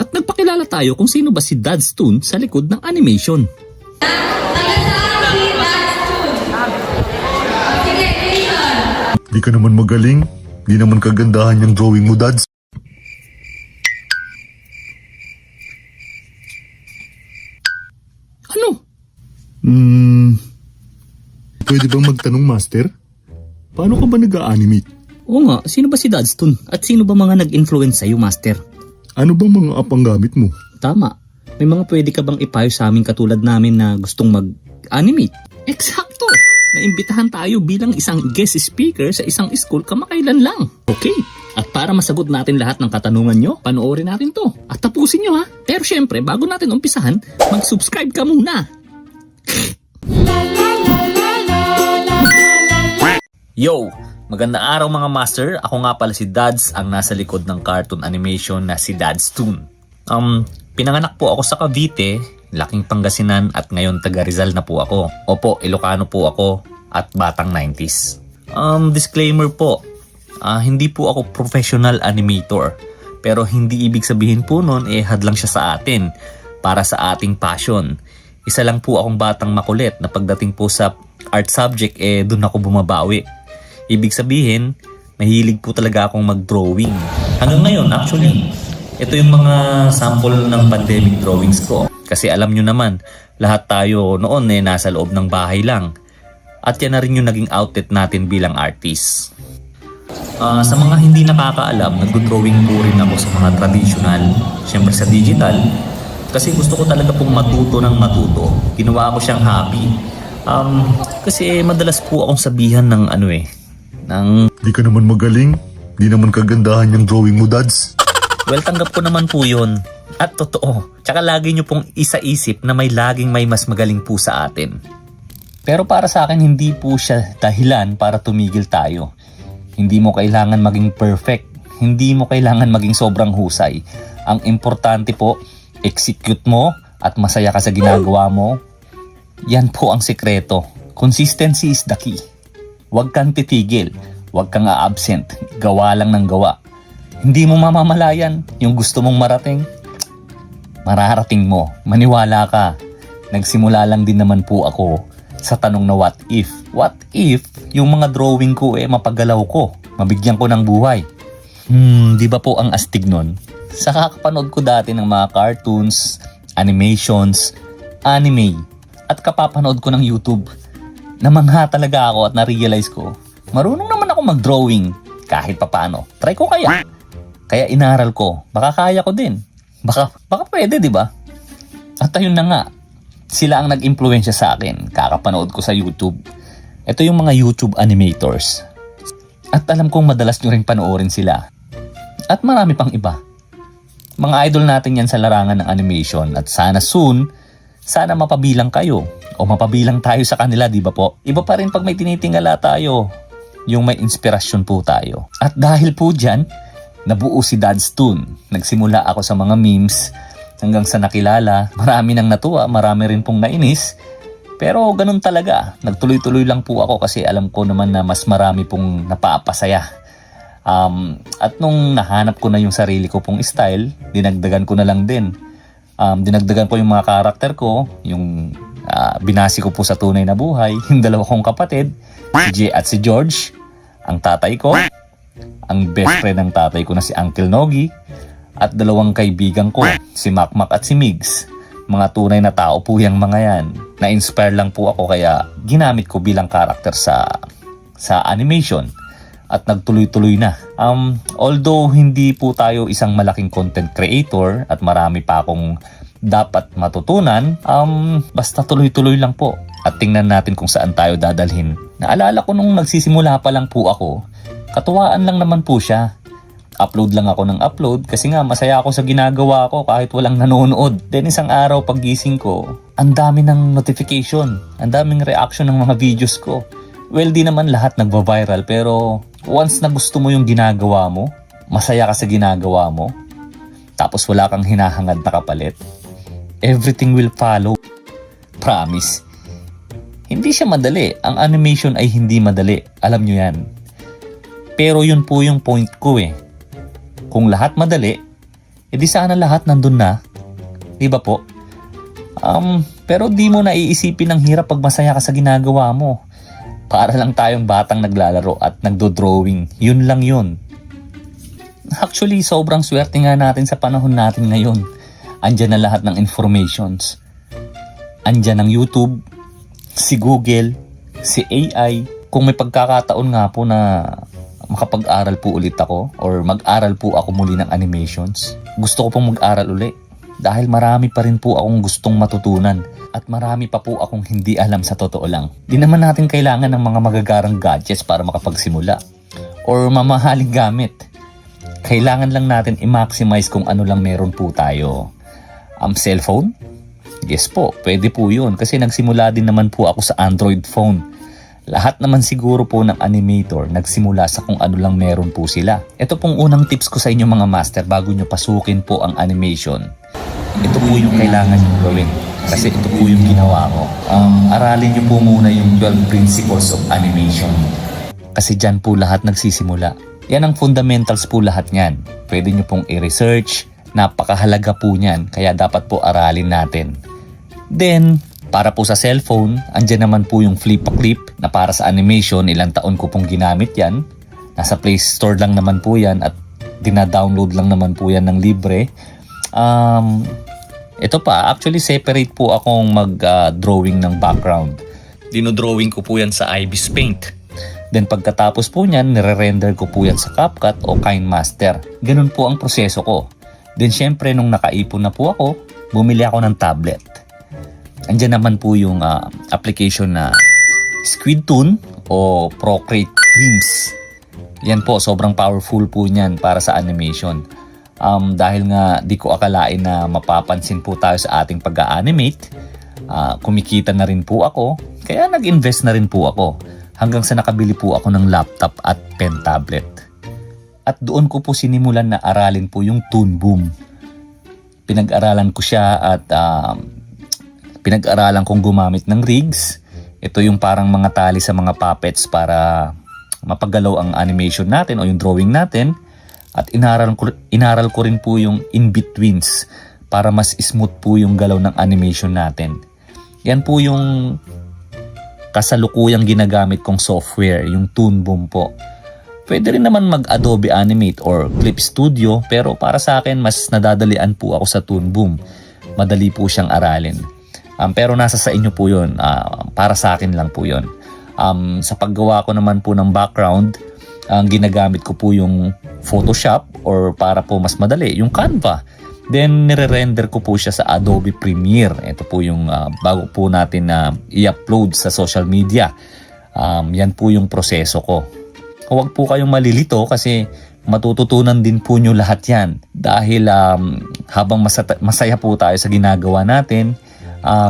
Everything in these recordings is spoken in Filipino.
at nagpakilala tayo kung sino ba si Dad's Toon sa likod ng animation. Di ka naman magaling. Di naman kagandahan yung drawing mo, Dads. Ano? Pwede bang magtanong, Master? Paano ka ba nag-a-animate? Oo nga, sino ba si Dad's Toon? At sino ba mga nag-influence sa'yo, Master? Ano bang mga app ang gamit mo? Tama. May mga pwede ka bang ipayo sa amin katulad namin na gustong mag-animate? Eksakto! Naimbitahan tayo bilang isang guest speaker sa isang school kamakailan lang. Okay. At para masagot natin lahat ng katanungan nyo, panoorin natin to. At tapusin nyo ha. Pero syempre, bago natin umpisahan, mag-subscribe ka muna. Yo! Magandang araw mga master. Ako nga pala si Dads, ang nasa likod ng cartoon animation na si Dad's Toon. Pinanganak po ako sa Cavite, laking Pangasinan at ngayon taga Rizal na po ako. Opo, Ilocano po ako at batang 90s. Disclaimer po, hindi po ako professional animator. Pero hindi ibig sabihin po nun hadlang siya sa atin para sa ating passion. Isa lang po akong batang makulit na pagdating po sa art subject dun ako bumabawi. Ibig sabihin, mahilig po talaga akong mag-drawing. Hanggang ngayon, actually, ito yung mga sample ng pandemic drawings ko. Kasi alam nyo naman, lahat tayo noon nasa loob ng bahay lang. At yan na rin yung naging outlet natin bilang artist. Sa mga hindi nakakaalam, nag-drawing po rin ako sa mga traditional, syempre sa digital. Kasi gusto ko talaga pong matuto ng matuto. Ginawa ko siyang hobby. Kasi madalas po akong sabihan ng Di ka naman magaling. Di naman kagandahan yung drawing mo, Dads. Well, tanggap ko naman po yun. At totoo. Tsaka lagi nyo pong isaisip na may laging may mas magaling po sa atin. Pero para sa akin, hindi po siya dahilan para tumigil tayo. Hindi mo kailangan maging perfect. Hindi mo kailangan maging sobrang husay. Ang importante po, execute mo at masaya ka sa ginagawa mo. Yan po ang sekreto. Consistency is the key. Huwag kang titigil. Huwag kang a-absent. Gawa lang ng gawa. Hindi mo mamamalayan yung gusto mong marating. Mararating mo. Maniwala ka. Nagsimula lang din naman po ako sa tanong na what if. What if yung mga drawing ko mapagalaw ko? Mabigyan ko ng buhay. Di ba po ang astig nun? Sa kakapanood ko dati ng mga cartoons, animations, anime, at kapapanood ko ng YouTube, namangha talaga ako at na-realize ko, marunong naman ako mag-drawing kahit papano. Try ko kaya. Kaya inaral ko. Baka kaya ko din. Baka pwede, di ba? At ayun na nga. Sila ang nag-impluwensya sa akin. Kakapanood ko sa YouTube. Ito yung mga YouTube animators. At alam kong madalas nyo rin panoorin sila. At marami pang iba. Mga idol natin yan sa larangan ng animation. At sana soon, sana mapabilang kayo. O mapabilang tayo sa kanila, di ba po? Iba pa rin pag may tinitingala tayo. Yung may inspirasyon po tayo. At dahil po dyan, nabuo si Dad's Toon. Nagsimula ako sa mga memes hanggang sa nakilala. Marami nang natuwa, marami rin pong nainis. Pero ganun talaga. Nagtuloy-tuloy lang po ako kasi alam ko naman na mas marami pong napapasaya. At nung nahanap ko na yung sarili ko pong style, dinagdagan ko na lang din. Dinagdagan ko yung mga karakter ko, yung binasi ko po sa tunay na buhay, yung dalawa kong kapatid, si Jay at si George, ang tatay ko, ang best friend ng tatay ko na si Uncle Nogi, at dalawang kaibigan ko, si Makmak at si Migs. Mga tunay na tao po yung mga yan. Na-inspire lang po ako kaya ginamit ko bilang karakter sa animation. At nagtuloy-tuloy na. Although hindi po tayo isang malaking content creator at marami pa akong dapat matutunan, basta tuloy-tuloy lang po. At tingnan natin kung saan tayo dadalhin. Naalala ko nung nagsisimula pa lang po ako, katuwaan lang naman po siya. Upload lang ako ng upload kasi nga masaya ako sa ginagawa ko kahit walang nanonood. Then isang araw paggising ko, ang dami ng notification, ang daming reaction ng mga videos ko. Well, di naman lahat nagva-viral pero once na gusto mo yung ginagawa mo, masaya ka sa ginagawa mo, tapos wala kang hinahangad na kapalit, everything will follow. Promise. Hindi siya madali. Ang animation ay hindi madali. Alam nyo yan. Pero yun po yung point ko Kung lahat madali, di sana lahat nandun na. Di ba po? Pero di mo naiisipin ang hirap pag masaya ka sa ginagawa mo. Para lang tayong batang naglalaro at nagdo-drawing. Yun lang yun. Actually, sobrang swerte nga natin sa panahon natin ngayon. Andyan na lahat ng informations. Andyan ang YouTube, si Google, si AI. Kung may pagkakataon nga po na makapag-aral po ulit ako or mag-aral po ako muli ng animations, gusto ko pong mag-aral ulit. Dahil marami pa rin po akong gustong matutunan at marami pa po akong hindi alam sa totoo lang. Di naman natin kailangan ng mga magagarang gadgets para makapagsimula or mamahaling gamit. Kailangan lang natin i-maximize kung ano lang meron po tayo. Cellphone? Yes po, pwede po yun kasi nagsimula din naman po ako sa Android phone. Lahat naman siguro po ng animator nagsimula sa kung ano lang meron po sila. Ito pong unang tips ko sa inyo mga master bago nyo pasukin po ang animation. Ito po yung kailangan nyo gawin kasi ito po yung ginawa ko. Aralin nyo po muna yung 12 principles of animation kasi dyan po lahat nagsisimula. Yan ang fundamentals po lahat nyan. Pwede nyo pong i-research, napakahalaga po nyan kaya dapat po aralin natin. Then, para po sa cellphone, andyan naman po yung Flip-a-Clip na para sa animation. Ilang taon ko pong ginamit yan. Nasa Play Store lang naman po yan at dina-download lang naman po yan ng libre. Ito pa, actually separate po akong mag-drawing ng background. Dino-drawing ko po yan sa Ibis Paint. Then pagkatapos po niyan, nire-render ko po yan sa CapCut o KineMaster. Ganun po ang proseso ko. Then syempre nung nakaipon na po ako, bumili ako ng tablet. Andiyan naman po yung application na SquidToon o Procreate Dreams. Yan po, sobrang powerful po niyan para sa animation. Dahil nga di ko akalain na mapapansin po tayo sa ating pag-animate, kumikita na rin po ako, kaya nag-invest na rin po ako hanggang sa nakabili po ako ng laptop at pen tablet. At doon ko po sinimulan na aralin po yung Toon Boom. Pinag-aralan ko siya at pinag-aralan kong gumamit ng rigs. Ito yung parang mga tali sa mga puppets para mapagalaw ang animation natin o yung drawing natin. At inaral ko rin po yung in-betweens para mas smooth po yung galaw ng animation natin. Yan po yung kasalukuyang ginagamit kong software, yung Toon Boom po. Pwede rin naman mag-Adobe Animate or Clip Studio pero para sa akin mas nadadalian po ako sa Toon Boom. Madali po siyang aralin. Pero nasa sa inyo po yun. Para sa akin lang po yun. Sa paggawa ko naman po ng background, ang ginagamit ko po yung Photoshop or para po mas madali, yung Canva. Then nire-render ko po siya sa Adobe Premiere. Ito po yung bago po natin na i-upload sa social media. Yan po yung proseso ko. Huwag po kayong malilito kasi matututunan din po nyo lahat yan. Dahil habang masaya po tayo sa ginagawa natin,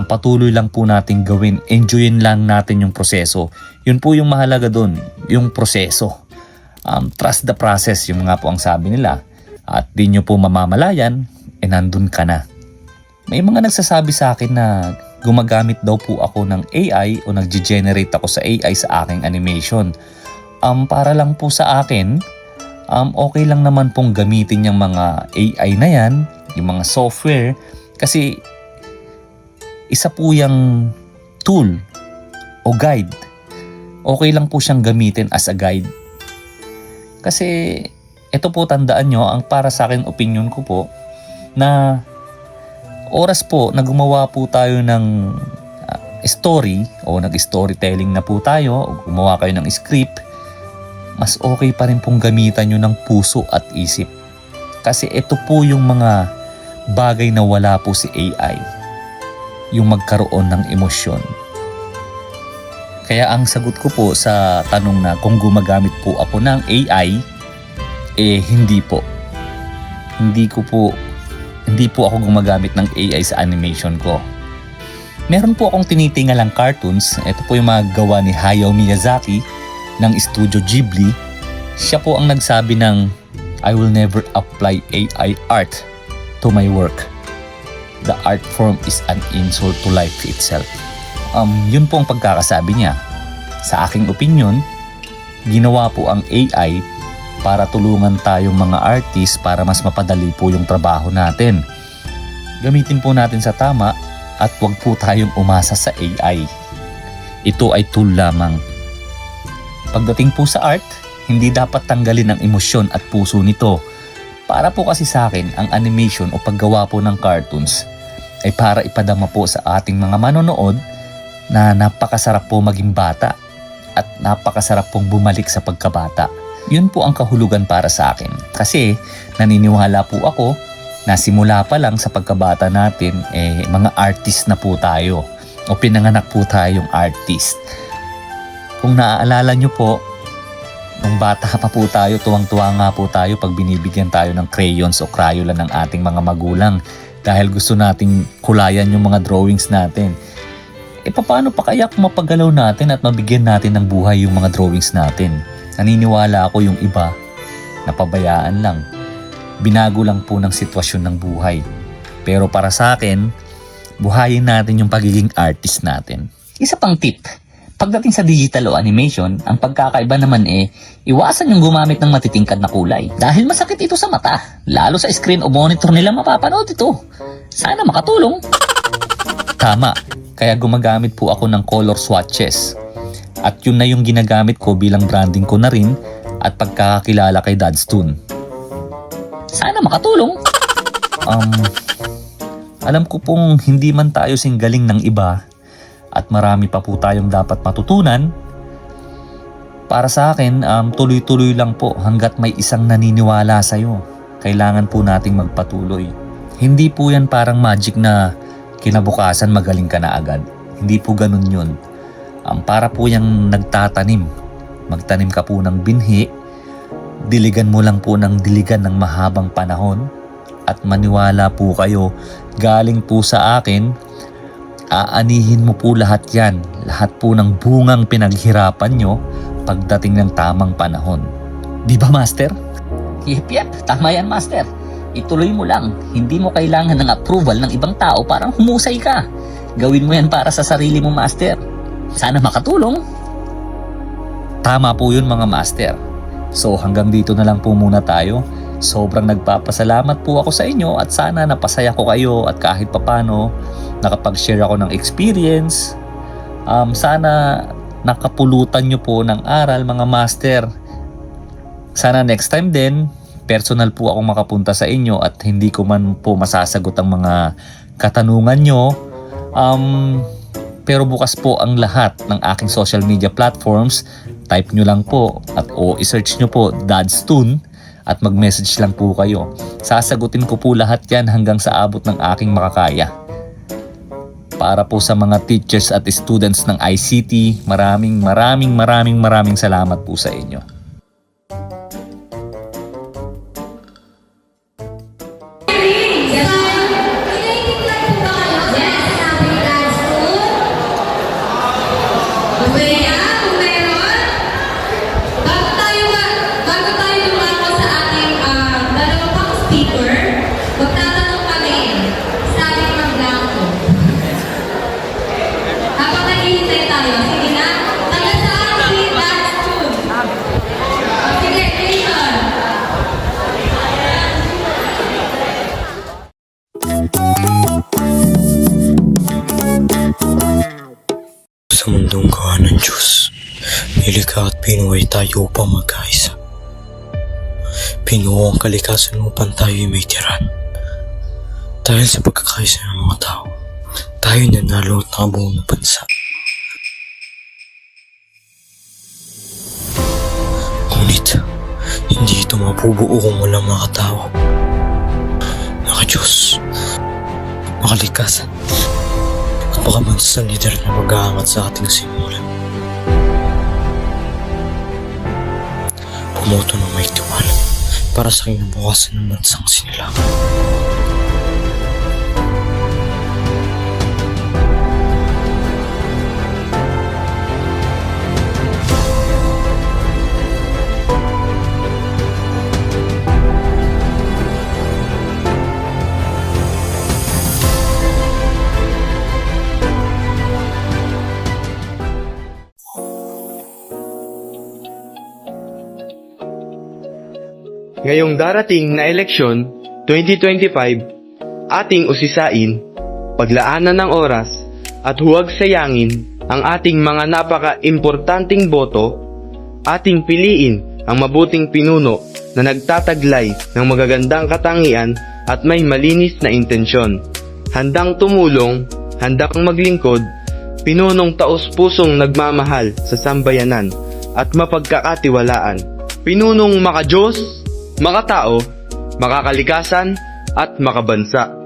patuloy lang po natin gawin. Enjoyin lang natin yung proseso. Yun po yung mahalaga doon, yung proseso. Trust the process, yung nga po ang sabi nila. At di nyo po mamamalayan, nandun ka na. May mga nagsasabi sa akin na gumagamit daw po ako ng AI o nag-generate ako sa AI sa aking animation. Para lang po sa akin, okay lang naman pong gamitin yung mga AI na yan, yung mga software, kasi isa po yung tool o guide. Okay lang po siyang gamitin as a guide. Kasi ito po tandaan nyo, ang para sa akin opinion ko po, na oras po na gumawa po tayo ng story o nag-storytelling na po tayo o gumawa kayo ng script, mas okay pa rin pong gamitan nyo ng puso at isip. Kasi ito po yung mga bagay na wala po si AI. Yung magkaroon ng emosyon. Kaya ang sagot ko po sa tanong na kung gumagamit po ako ng AI, hindi po. Hindi po ako gumagamit ng AI sa animation ko. Meron po akong tinitingalang cartoons. Ito po yung mga gawa ni Hayao Miyazaki ng Studio Ghibli. Siya po ang nagsabi ng I will never apply AI art to my work. The art form is an insult to life itself. Yun po ang pagkakasabi niya. Sa aking opinion, ginawa po ang AI para tulungan tayong mga artist para mas mapadali po yung trabaho natin. Gamitin po natin sa tama at huwag po tayong umasa sa AI. Ito ay tool lamang. Pagdating po sa art, hindi dapat tanggalin ang emosyon at puso nito. Para po kasi sa akin, ang animation o paggawa po ng cartoons ay para ipadama po sa ating mga manonood na napakasarap po maging bata at napakasarap pong bumalik sa pagkabata. Yun po ang kahulugan para sa akin. Kasi naniniwala po ako na simula pa lang sa pagkabata natin, mga artist na po tayo o pinanganak po tayong artist. Kung naaalala nyo po, nung bata pa po tayo, tuwang-tuwa nga po tayo pag binibigyan tayo ng crayons o crayola ng ating mga magulang dahil gusto nating kulayan yung mga drawings natin. Paano pa kaya kung mapagalaw natin at mabigyan natin ng buhay yung mga drawings natin? Naniniwala ako yung iba, napabayaan lang. Binago lang po ng sitwasyon ng buhay. Pero para sa akin, buhayin natin yung pagiging artist natin. Isa pang tip, pagdating sa digital o animation, ang pagkakaiba naman iwasan yung gumamit ng matitingkad na kulay. Dahil masakit ito sa mata, lalo sa screen o monitor nila mapapanood ito. Sana makatulong. Tama, kaya gumagamit po ako ng color swatches. At yun na yung ginagamit ko bilang branding ko na rin at pagkakakilala kay Dadstoon. Sana makatulong. Alam ko pong hindi man tayo singgaling ng iba at marami pa po tayong dapat matutunan. Para sa akin, tuloy-tuloy lang po hanggat may isang naniniwala sa'yo. Kailangan po nating magpatuloy. Hindi po yan parang magic na kinabukasan magaling ka na agad. Hindi po ganun yun. Para po yung nagtatanim. Magtanim ka po ng binhi, diligan mo lang po ng diligan ng mahabang panahon at maniwala po kayo, galing po sa akin, aanihin mo po lahat yan. Lahat po ng bungang pinaghirapan nyo pagdating ng tamang panahon. Di ba, Master? Yep, tama yan, Master. Ituloy mo lang. Hindi mo kailangan ng approval ng ibang tao para humusay ka. Gawin mo yan para sa sarili mo, Master. Sana makatulong. Tama po yun, mga Master. So hanggang dito na lang po muna tayo. Sobrang nagpapasalamat po ako sa inyo at sana napasaya ko kayo at kahit papano nakapag-share ako ng experience. Sana nakapulutan nyo po ng aral, mga Master. Sana next time din personal po akong makapunta sa inyo at hindi ko man po masasagot ang mga katanungan nyo. Pero bukas po ang lahat ng aking social media platforms. Type nyo lang po o isearch nyo po Dadstoon at mag-message lang po kayo. Sasagutin ko po lahat yan hanggang sa abot ng aking makakaya. Para po sa mga teachers at students ng ICT, maraming salamat po sa inyo. Sa mundong gawa ng Diyos, nilikha at pinuhay tayo upang magkaisa. Pinuho ang kalikasan upang tayo'y may tiran. Dahil sa pagkakaisa ng mga tao, tayo nanalo at nakabuo ng bansa. Ngunit, hindi ito mabubuo kung walang mga tao. Naka-Diyos, makalikasan, at makabansang lider na mag-aangat sa ating simulan. Pumoto ng may tiwala para sa kinabukasan ng bansang sinilangan. Ngayong darating na eleksyon 2025, ating usisain, paglaanan ng oras at huwag sayangin ang ating mga napaka-importanting boto. Ating piliin ang mabuting pinuno na nagtataglay ng magagandang katangian at may malinis na intensyon. Handang tumulong, handang maglingkod, pinunong taos-pusong nagmamahal sa sambayanan at mapagkakatiwalaan. Pinunong maka-Diyos, makatao, makakalikasan at makabansa.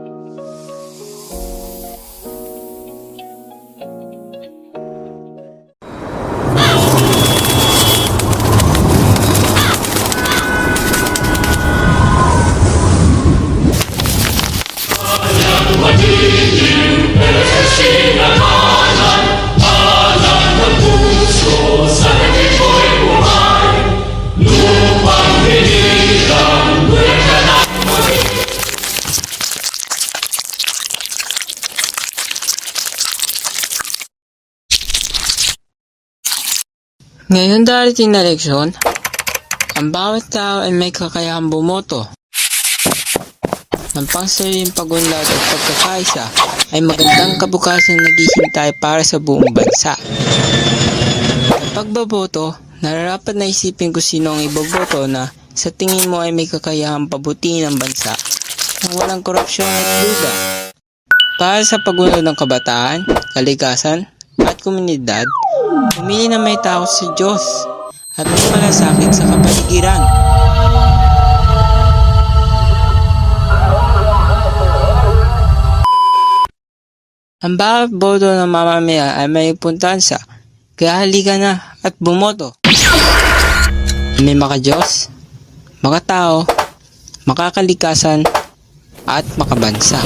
Ngayon darating na eleksyon, ang bawat tao ay may kakayahang bumoto. Ang pangsariling pagunlad at pagkakaisa ay magandang kabukasan na naghihintay para sa buong bansa. Sa pagbaboto, nararapat na isipin kung sino ang iboboto na sa tingin mo ay may kakayahang pabutiin ang bansa nang walang korupsyon at duda. Para sa pagunlad ng kabataan, kalikasan at komunidad, pumili na may takot sa Diyos at may malasakit sa kapaligiran. Ang bawat boto ng mamamayan ay may puntansa, kaya halika na at bumoto. May maka-Diyos, makatao, makakalikasan at makabansa.